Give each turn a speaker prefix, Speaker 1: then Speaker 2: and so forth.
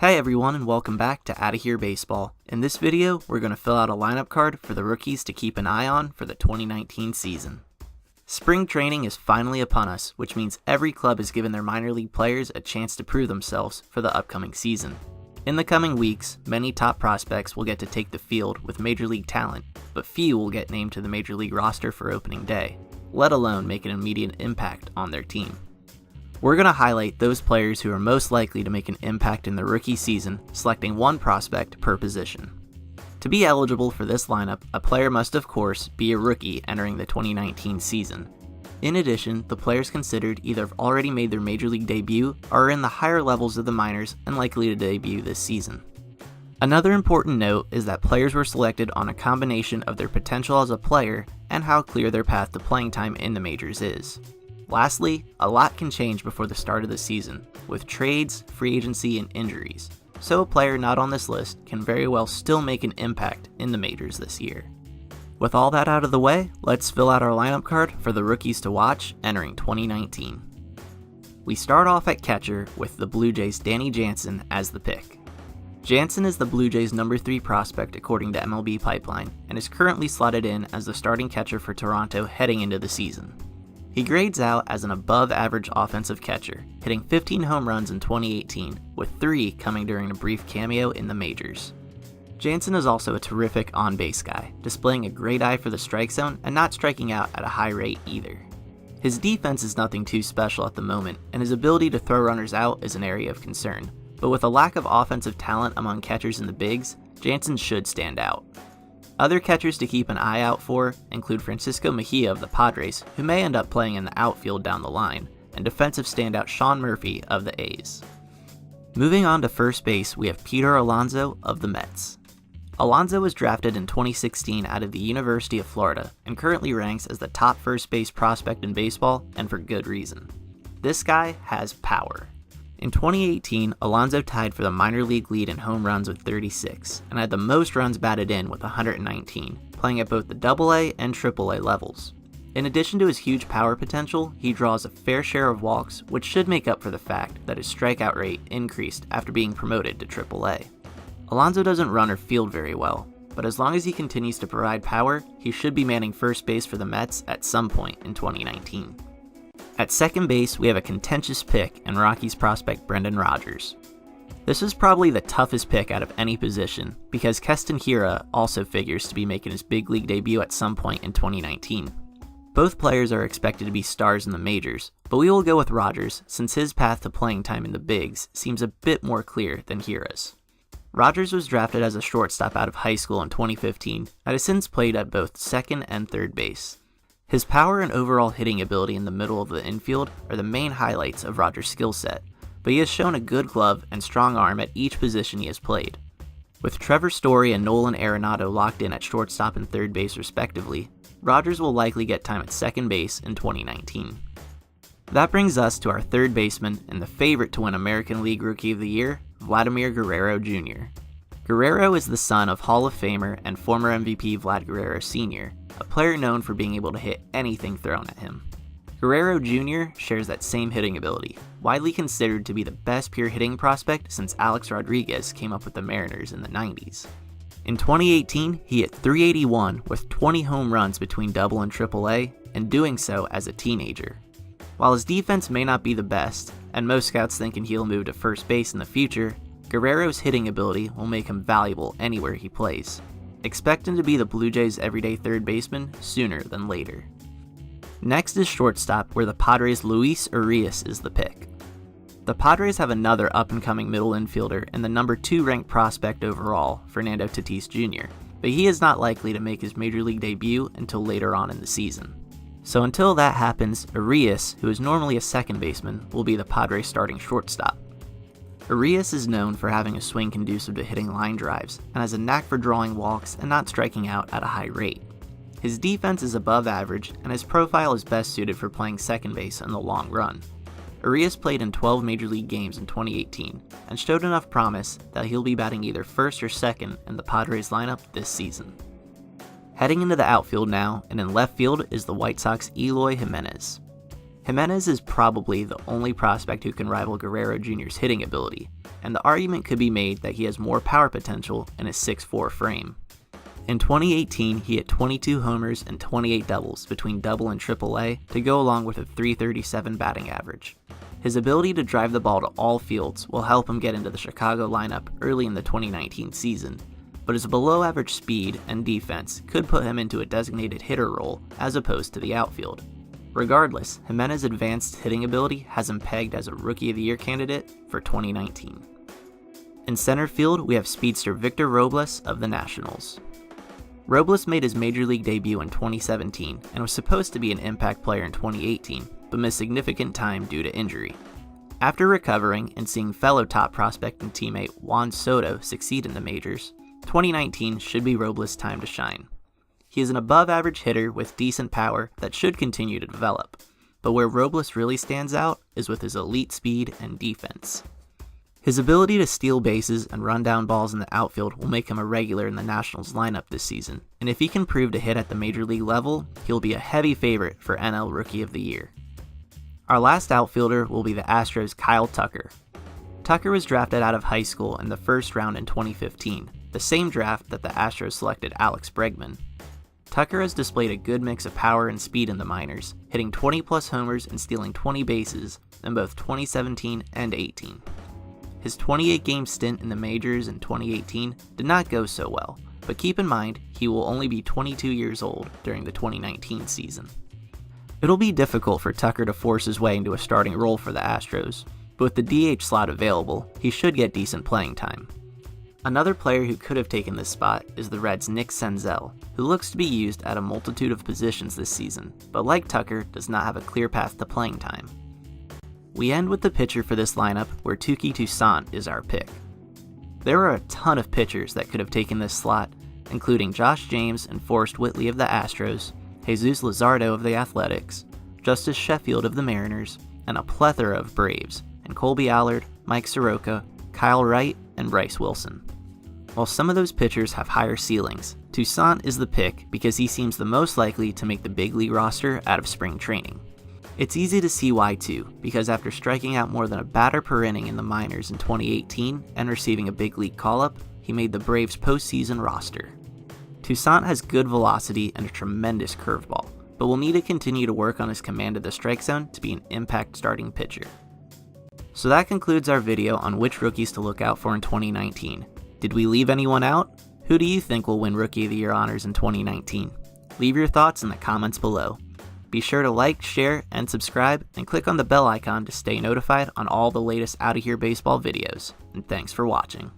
Speaker 1: Hey everyone, and welcome back to Outta Here Baseball. In this video, we're going to fill out a lineup card for the rookies to keep an eye on for the 2019 season. Spring training is finally upon us, which means every club has given their minor league players a chance to prove themselves for the upcoming season. In the coming weeks, many top prospects will get to take the field with major league talent, but few will get named to the major league roster for opening day, let alone make an immediate impact on their team. We're going to highlight those players who are most likely to make an impact in the rookie season, selecting one prospect per position. To be eligible for this lineup, a player must of course be a rookie entering the 2019 season. In addition, the players considered either have already made their major league debut or are in the higher levels of the minors and likely to debut this season. Another important note is that players were selected on a combination of their potential as a player and how clear their path to playing time in the majors is. Lastly, a lot can change before the start of the season, with trades, free agency, and injuries, so a player not on this list can very well still make an impact in the majors this year. With all that out of the way, let's fill out our lineup card for the rookies to watch entering 2019. We start off at catcher with the Blue Jays' Danny Jansen as the pick. Jansen is the Blue Jays' number 3 prospect according to MLB Pipeline, and is currently slotted in as the starting catcher for Toronto heading into the season. He grades out as an above-average offensive catcher, hitting 15 home runs in 2018, with 3 coming during a brief cameo in the majors. Jansen is also a terrific on-base guy, displaying a great eye for the strike zone and not striking out at a high rate either. His defense is nothing too special at the moment, and his ability to throw runners out is an area of concern, but with a lack of offensive talent among catchers in the bigs, Jansen should stand out. Other catchers to keep an eye out for include Francisco Mejia of the Padres, who may end up playing in the outfield down the line, and defensive standout Sean Murphy of the A's. Moving on to first base, we have Peter Alonso of the Mets. Alonso was drafted in 2016 out of the University of Florida and currently ranks as the top first base prospect in baseball, and for good reason. This guy has power. In 2018, Alonso tied for the minor league lead in home runs with 36, and had the most runs batted in with 119, playing at both the AA and AAA levels. In addition to his huge power potential, he draws a fair share of walks, which should make up for the fact that his strikeout rate increased after being promoted to AAA. Alonso doesn't run or field very well, but as long as he continues to provide power, he should be manning first base for the Mets at some point in 2019. At second base, we have a contentious pick in Rockies prospect Brendan Rodgers. This is probably the toughest pick out of any position, because Keston Hiura also figures to be making his big league debut at some point in 2019. Both players are expected to be stars in the majors, but we will go with Rodgers since his path to playing time in the bigs seems a bit more clear than Hiura's. Rodgers was drafted as a shortstop out of high school in 2015 and has since played at both second and third base. His power and overall hitting ability in the middle of the infield are the main highlights of Rodgers' skill set, but he has shown a good glove and strong arm at each position he has played. With Trevor Story and Nolan Arenado locked in at shortstop and third base respectively, Rodgers will likely get time at second base in 2019. That brings us to our third baseman and the favorite to win American League Rookie of the Year, Vladimir Guerrero Jr. Guerrero is the son of Hall of Famer and former MVP Vlad Guerrero Sr., a player known for being able to hit anything thrown at him. Guerrero Jr. shares that same hitting ability, widely considered to be the best pure hitting prospect since Alex Rodriguez came up with the Mariners in the 90s. In 2018, he hit .381 with 20 home runs between Double and AAA, and doing so as a teenager. While his defense may not be the best, and most scouts thinking he'll move to first base in the future, Guerrero's hitting ability will make him valuable anywhere he plays. Expect him to be the Blue Jays' everyday third baseman sooner than later. Next is shortstop, where the Padres' Luis Urias is the pick. The Padres have another up-and-coming middle infielder and the number 2 ranked prospect overall, Fernando Tatis Jr., but he is not likely to make his major league debut until later on in the season. So until that happens, Urias, who is normally a second baseman, will be the Padres' starting shortstop. Urias is known for having a swing conducive to hitting line drives, and has a knack for drawing walks and not striking out at a high rate. His defense is above average, and his profile is best suited for playing second base in the long run. Urias played in 12 major league games in 2018, and showed enough promise that he'll be batting either first or second in the Padres lineup this season. Heading into the outfield now, and in left field is the White Sox' Eloy Jimenez. Jimenez is probably the only prospect who can rival Guerrero Jr.'s hitting ability, and the argument could be made that he has more power potential in his 6'4" frame. In 2018, he hit 22 homers and 28 doubles between Double and Triple-A to go along with a .337 batting average. His ability to drive the ball to all fields will help him get into the Chicago lineup early in the 2019 season, but his below-average speed and defense could put him into a designated hitter role as opposed to the outfield. Regardless, Jimenez's advanced hitting ability has him pegged as a Rookie of the Year candidate for 2019. In center field, we have speedster Victor Robles of the Nationals. Robles made his major league debut in 2017 and was supposed to be an impact player in 2018, but missed significant time due to injury. After recovering and seeing fellow top prospect and teammate Juan Soto succeed in the majors, 2019 should be Robles' time to shine. He is an above-average hitter with decent power that should continue to develop, but where Robles really stands out is with his elite speed and defense. His ability to steal bases and run down balls in the outfield will make him a regular in the Nationals lineup this season, and if he can prove to hit at the major league level, he'll be a heavy favorite for NL Rookie of the Year. Our last outfielder will be the Astros' Kyle Tucker. Tucker was drafted out of high school in the first round in 2015, the same draft that the Astros selected Alex Bregman. Tucker has displayed a good mix of power and speed in the minors, hitting 20-plus homers and stealing 20 bases in both 2017 and 18. His 28-game stint in the majors in 2018 did not go so well, but keep in mind he will only be 22 years old during the 2019 season. It'll be difficult for Tucker to force his way into a starting role for the Astros, but with the DH slot available, he should get decent playing time. Another player who could have taken this spot is the Reds' Nick Senzel, who looks to be used at a multitude of positions this season, but like Tucker, does not have a clear path to playing time. We end with the pitcher for this lineup, where Touki Toussaint is our pick. There are a ton of pitchers that could have taken this slot, including Josh James and Forrest Whitley of the Astros, Jesus Luzardo of the Athletics, Justice Sheffield of the Mariners, and a plethora of Braves, and Colby Allard, Mike Soroka, Kyle Wright, and Bryce Wilson. While some of those pitchers have higher ceilings, Toussaint is the pick because he seems the most likely to make the big league roster out of spring training. It's easy to see why too, because after striking out more than a batter per inning in the minors in 2018 and receiving a big league call-up, he made the Braves' postseason roster. Toussaint has good velocity and a tremendous curveball, but will need to continue to work on his command of the strike zone to be an impact starting pitcher. So that concludes our video on which rookies to look out for in 2019. Did we leave anyone out? Who do you think will win Rookie of the Year honors in 2019? Leave your thoughts in the comments below. Be sure to like, share, and subscribe, and click on the bell icon to stay notified on all the latest Outta Here Baseball videos. And thanks for watching.